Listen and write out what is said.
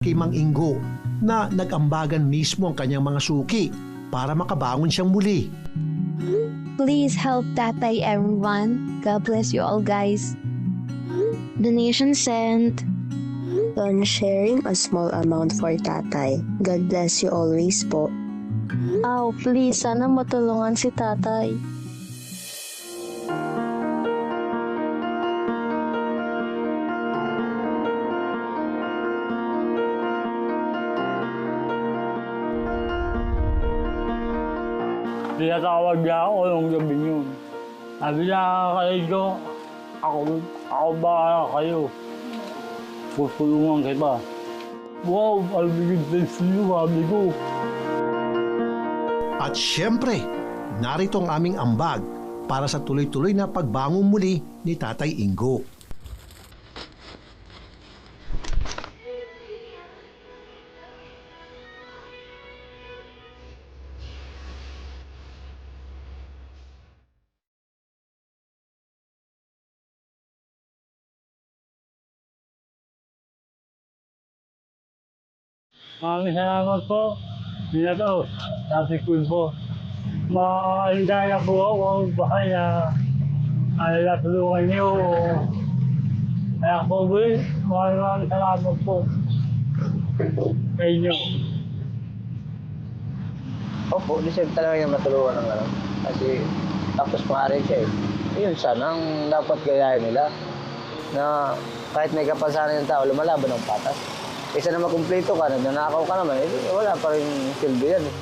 kay Mang Ingo na nag-ambagan mismo ang kanyang mga suki para makabangon siyang muli. Please help Tatay everyone. God bless you all, guys. Donation sent. On sharing a small amount for Tatay. God bless you always po. Oh, please, sana matulungan si Tatay. Tinatawag niya ako nung gabi yun. Sabi niya kayo, ako ba kayo? Tutulungan kita. Wow, I'll be good to you, sabi ko. At syempre, narito ang aming ambag para sa tuloy-tuloy na pagbangon muli ni Tatay Ingo. Maraming salamat po. Binato, Tatay Kulbo. Makalindaya po ako bahay na natulungan niyo. Kaya po, maraming salamat po sa inyo. Opo, deserve talaga yung matulungan ng ano. Kasi tapos pangarin siya eh. Yun sana ang dapat gayahin nila. Na kahit may kapansanan ng tao, lumalaban ng patas. Isa na makumpleto ka, nagnanakaw ka naman, wala pa rin silbi yan eh.